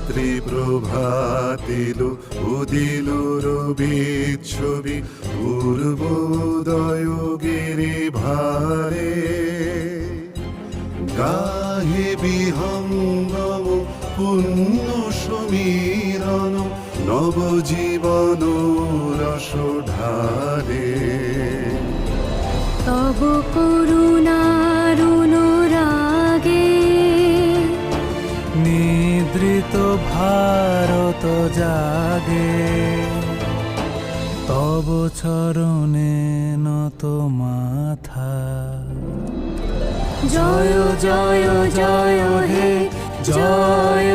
রাত্রি প্রভাতিল উদিল রবির ছবি পূর্বোদয় গিরি ভারে গাহে বিহঙ্গম পুণ্য সমীরণ নবজীবন রস ঢালে তব করুণার অনুরাগে নিদ্রিত ভারত জাগে তব চরণে নত মাথা জয় জয় জয় হে জয়